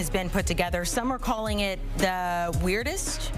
has been put together. Some are calling it the weirdest,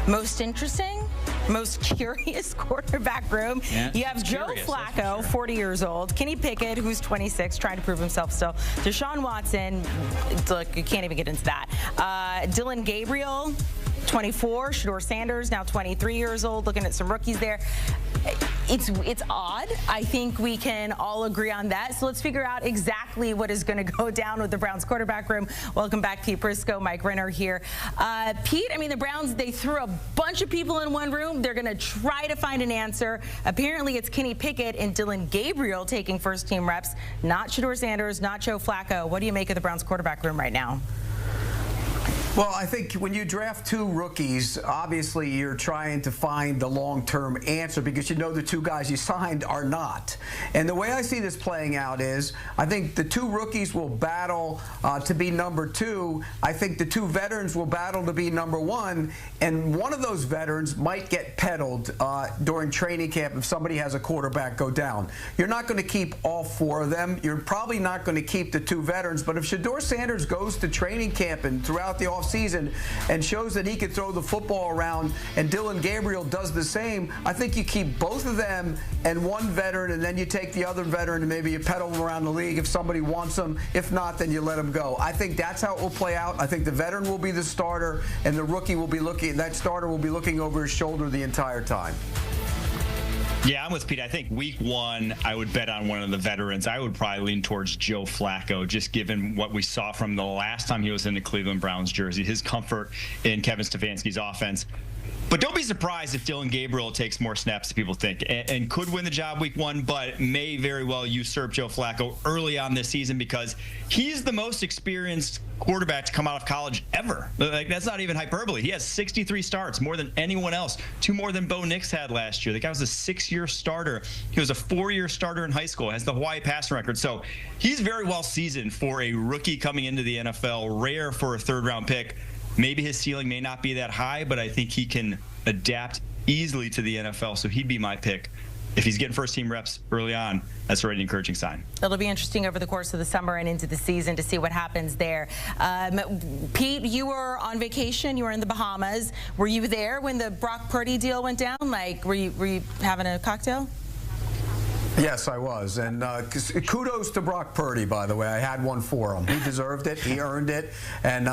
most interesting, most curious quarterback room. Yeah, you have Joe Flacco, 40 years old, Kenny Pickett, who's 26, trying to prove himself still, Deshaun Watson, look, you can't even get into that, Dillon Gabriel, 24, Shedeur Sanders, now 23 years old, looking at some rookies there. It's odd. I think we can all agree on that. So let's figure out exactly what is going to go down with the Browns quarterback room. Welcome back, Pete Prisco, Mike Renner here. Pete, I mean, the Browns, they threw a bunch of people in one room. They're going to try to find an answer. Apparently, it's Kenny Pickett and Dillon Gabriel taking first-team reps, not Shedeur Sanders, not Joe Flacco. What do you make of the Browns quarterback room right now? Well, I think when you draft two rookies, obviously you're trying to find the long-term answer because you know the two guys you signed are not. And the way I see this playing out is I think the two rookies will battle to be number two. I think the two veterans will battle to be number one. And one of those veterans might get peddled during training camp if somebody has a quarterback go down. You're not going to keep all four of them. You're probably not going to keep the two veterans. But if Shedeur Sanders goes to training camp and throughout the offseason and shows that he can throw the football around and Dillon Gabriel does the same, I think you keep both of them and one veteran, and then you take the other veteran and maybe you peddle him around the league if somebody wants him. If not, then you let him go. I think that's how it will play out. I think the veteran will be the starter and the rookie will be looking, that starter will be looking over his shoulder the entire time. Yeah, I'm with Pete. I think week one, I would bet on one of the veterans. I would probably lean towards Joe Flacco, just given what we saw from the last time he was in the Cleveland Browns jersey, his comfort in Kevin Stefanski's offense. But don't be surprised if Dillon Gabriel takes more snaps than people think and could win the job week one, but may very well usurp Joe Flacco early on this season because he's the most experienced quarterback to come out of college ever. Like, that's not even hyperbole. He has 63 starts, more than anyone else, 2 more than Bo Nix had last year. The guy was a 6-year starter. He was a 4-year starter in high school, has the Hawaii passing record. So he's very well seasoned for a rookie coming into the NFL, rare for a third-round pick. Maybe his ceiling may not be that high, but I think he can adapt easily to the NFL, so he'd be my pick. If he's getting first-team reps early on, that's already an encouraging sign. It'll be interesting over the course of the summer and into the season to see what happens there. Pete, you were on vacation. You were in the Bahamas. Were you there when the Brock Purdy deal went down? Like, were you having a cocktail? Yes, I was. And kudos to Brock Purdy, by the way. I had one for him. He deserved it. He earned it. And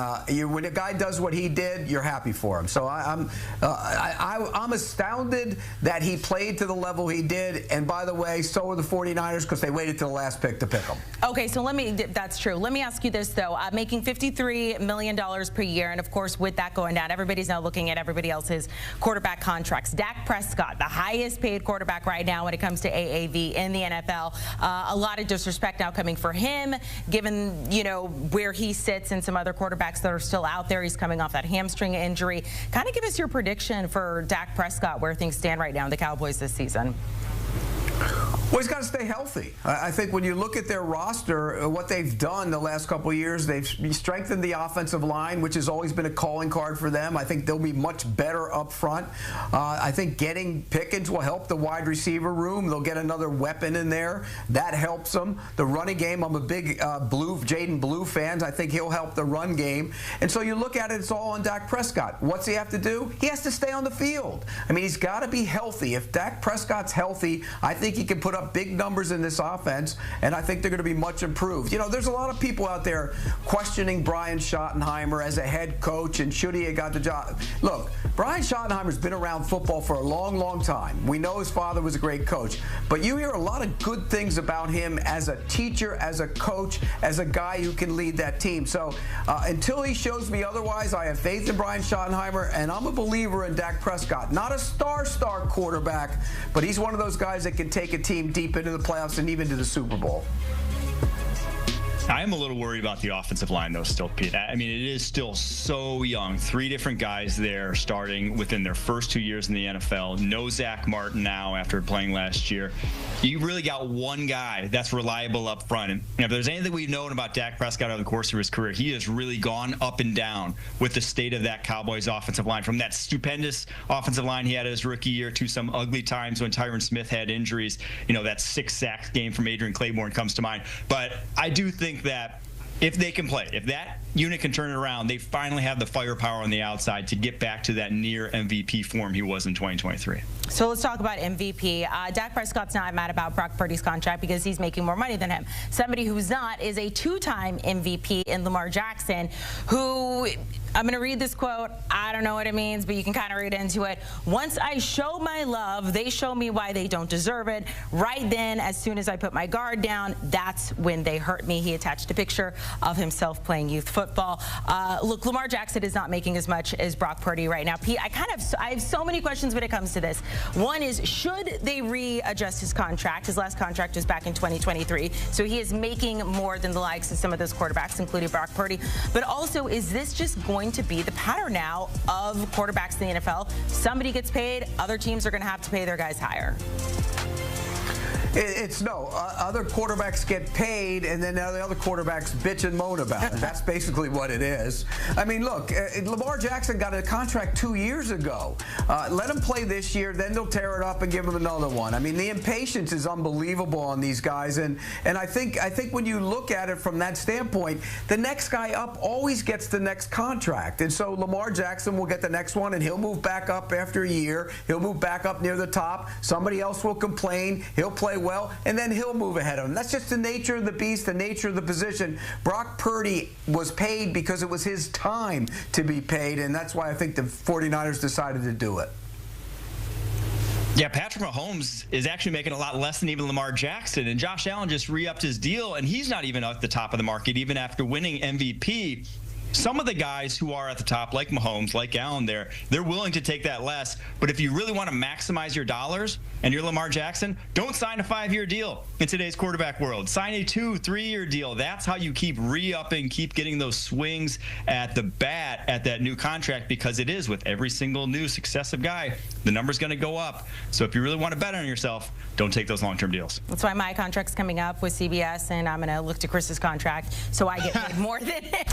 when a guy does what he did, you're happy for him. So I'm astounded that he played to the level he did. And by the way, so are the 49ers because they waited till the last pick to pick him. Okay, so that's true. Let me ask you this, though. Making $53 million per year, and of course, with that going down, everybody's now looking at everybody else's quarterback contracts. Dak Prescott, the highest paid quarterback right now when it comes to AAV in the NFL. A lot of disrespect now coming for him, given, you know, where he sits and some other quarterbacks that are still out there. He's coming off that hamstring injury. Kind of give us your prediction for Dak Prescott, where things stand right now in the Cowboys this season. Well, he's got to stay healthy. I think when you look at their roster, what they've done the last couple of years, they've strengthened the offensive line, which has always been a calling card for them. I think they'll be much better up front. I think getting Pickens will help the wide receiver room. They'll get another weapon in there. That helps them. The running game, I'm a big Jaden Blue fan. I think he'll help the run game. And so you look at it, it's all on Dak Prescott. What's he have to do? He has to stay on the field. I mean, he's got to be healthy. If Dak Prescott's healthy, I think he can put up big numbers in this offense, and I think they're going to be much improved. You know, there's a lot of people out there questioning Brian Schottenheimer as a head coach and should he have got the job. Look, Brian Schottenheimer's been around football for a long, long time. We know his father was a great coach, but you hear a lot of good things about him as a teacher, as a coach, as a guy who can lead that team. So until he shows me otherwise, I have faith in Brian Schottenheimer, and I'm a believer in Dak Prescott. Not a star quarterback, but he's one of those guys that can take a team deep into the playoffs and even to the Super Bowl. I am a little worried about the offensive line, though, still, Pete. I mean, it is still so young. 3 different guys there starting within their first 2 years in the NFL. No Zach Martin now after playing last year. You really got one guy that's reliable up front. And if there's anything we've known about Dak Prescott over the course of his career, he has really gone up and down with the state of that Cowboys offensive line. From that stupendous offensive line he had his rookie year to some ugly times when Tyron Smith had injuries. You know, that 6-sack game from Adrian Claiborne comes to mind. But I do think that if they can play, if that unit can turn it around, they finally have the firepower on the outside to get back to that near MVP form he was in 2023. So let's talk about MVP. Dak Prescott's not mad about Brock Purdy's contract because he's making more money than him. Somebody who's not is a two-time MVP in Lamar Jackson, who, I'm going to read this quote. I don't know what it means, but you can kind of read into it. Once I show my love, they show me why they don't deserve it. Right then, as soon as I put my guard down, that's when they hurt me. He attached a picture of himself playing youth football. Look, Lamar Jackson is not making as much as Brock Purdy right now. Pete, I have so many questions when it comes to this. One is, should they readjust his contract? His last contract was back in 2023, so he is making more than the likes of some of those quarterbacks, including Brock Purdy. But also, is this just going to be the pattern now of quarterbacks in the NFL? Somebody gets paid, other teams are going to have to pay their guys higher. It's no. Other quarterbacks get paid, and then the other quarterbacks bitch and moan about it. That's basically what it is. I mean, look, Lamar Jackson got a contract 2 years ago. Let him play this year, then they'll tear it up and give him another one. I mean, the impatience is unbelievable on these guys, and I think when you look at it from that standpoint, the next guy up always gets the next contract, and so Lamar Jackson will get the next one, and he'll move back up after a year. He'll move back up near the top. Somebody else will complain. He'll play well, and then he'll move ahead of him. That's just the nature of the beast, the nature of the position. Brock Purdy was paid because it was his time to be paid, and that's why I think the 49ers decided to do it. Yeah, Patrick Mahomes is actually making a lot less than even Lamar Jackson, and Josh Allen just re-upped his deal, and he's not even at the top of the market, even after winning MVP. Some of the guys who are at the top, like Mahomes, like Allen they're willing to take that less. But if you really want to maximize your dollars and you're Lamar Jackson, don't sign a 5-year deal in today's quarterback world. Sign a 2-3-year deal. That's how you keep re-upping, keep getting those swings at the bat at that new contract, because it is with every single new successive guy, the number's going to go up. So if you really want to bet on yourself, don't take those long-term deals. That's why my contract's coming up with CBS, and I'm going to look to Chris's contract so I get paid more than him.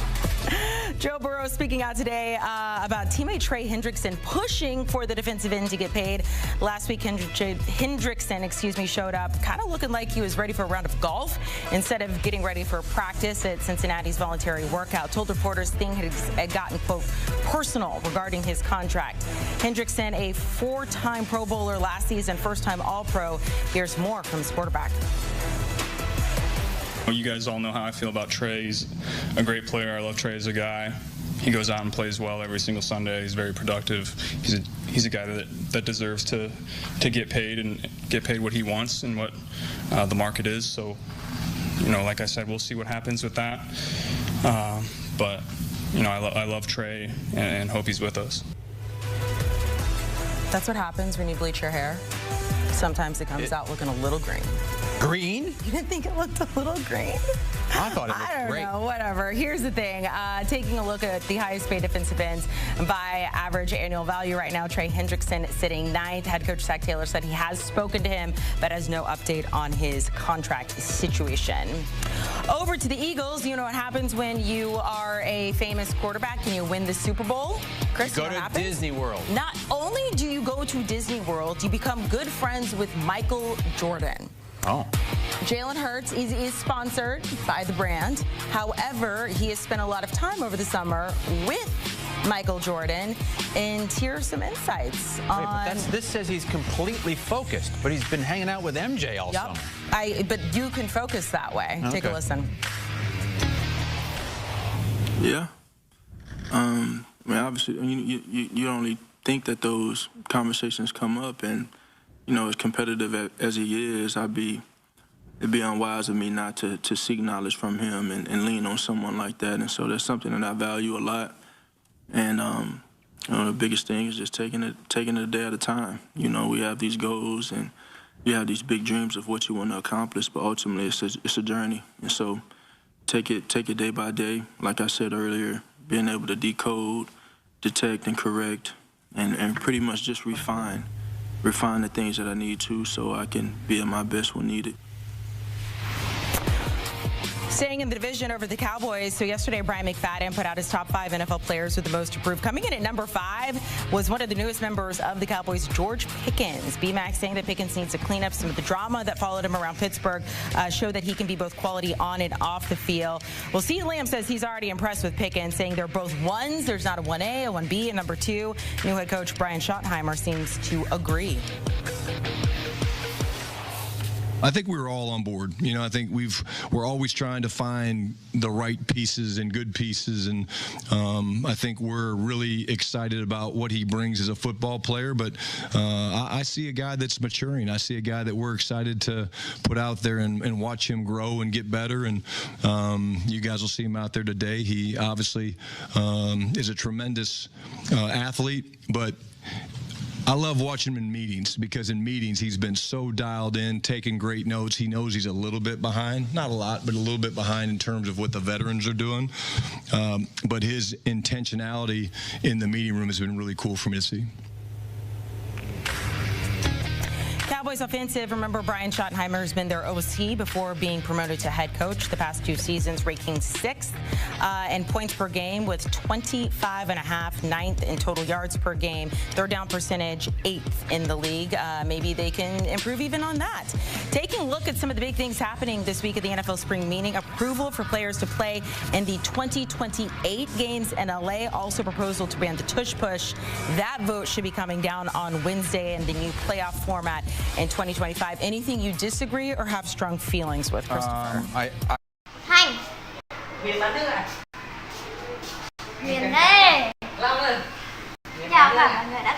Joe Burrow speaking out today about teammate Trey Hendrickson pushing for the defensive end to get paid. Last week, Hendrickson, showed up kind of looking like he was ready for a round of golf instead of getting ready for practice at Cincinnati's voluntary workout. Told reporters things had gotten, quote, personal regarding his contract. Hendrickson, a 4-time Pro Bowler last season, first-time All-Pro. Here's more from his quarterback. You guys all know how I feel about Trey. He's a great player. I love Trey as a guy. He goes out and plays well every single Sunday. He's very productive. He's a guy that deserves to get paid and get paid what he wants and what the market is. So, like I said, we'll see what happens with that. But, I love Trey and hope he's with us. That's what happens when you bleach your hair. Sometimes it comes out looking a little green. Green? You didn't think it looked a little green? I thought it looked great. I don't know, whatever. Here's the thing. Taking a look at the highest paid defensive ends by average annual value right now, Trey Hendrickson sitting 9th. Head coach Zach Taylor said he has spoken to him, but has no update on his contract situation. Over to the Eagles. You know what happens when you are a famous quarterback and you win the Super Bowl? Chris, you go to Disney World. Not only do you go to Disney World, you become good friends with Michael Jordan. Oh. Jalen Hurts is sponsored by the brand. However, he has spent a lot of time over the summer with Michael Jordan, and here's some insights on... Wait, but this says he's completely focused, but he's been hanging out with MJ all summer. But you can focus that way. Okay. Take a listen. Yeah. I mean, obviously, you only think that those conversations come up, and as competitive as he is, it'd be unwise of me not to seek knowledge from him and lean on someone like that. And so that's something that I value a lot. And the biggest thing is just taking it a day at a time. We have these goals and you have these big dreams of what you want to accomplish, but ultimately it's a journey. And so take it day by day. Like I said earlier, being able to decode, detect, and correct, and pretty much just refine the things that I need to so I can be at my best when needed. Staying in the division over the Cowboys. So yesterday, Brian McFadden put out his top 5 NFL players with the most improved. Coming in at number 5 was one of the newest members of the Cowboys, George Pickens. BMAC saying that Pickens needs to clean up some of the drama that followed him around Pittsburgh, show that he can be both quality on and off the field. Well, CeeDee Lamb says he's already impressed with Pickens, saying they're both ones. There's not a 1A, a 1B, and number 2. New head coach Brian Schottenheimer seems to agree. I think we were all on board. You know, I think we're always trying to find the right pieces and good pieces, and I think we're really excited about what he brings as a football player. But I see a guy that's maturing. I see a guy that we're excited to put out there and watch him grow and get better. And you guys will see him out there today. He obviously is a tremendous athlete, but I love watching him in meetings, because in meetings he's been so dialed in, taking great notes. He knows he's a little bit behind, not a lot, but a little bit behind in terms of what the veterans are doing. But his intentionality in the meeting room has been really cool for me to see. Cowboys offensive. Remember, Brian Schottenheimer has been their OC before being promoted to head coach the past 2 seasons, ranking 6th in points per game with 25.5, 9th in total yards per game. Third down percentage, 8th in the league. Maybe they can improve even on that. Taking a look at some of the big things happening this week at the NFL spring meeting. Approval for players to play in the 2028 games in LA. Also proposal to ban the tush push. That vote should be coming down on Wednesday in the new playoff format in 2025. Anything you disagree or have strong feelings with, Christopher? Hành. Huyền đây. Chào cả mọi người đã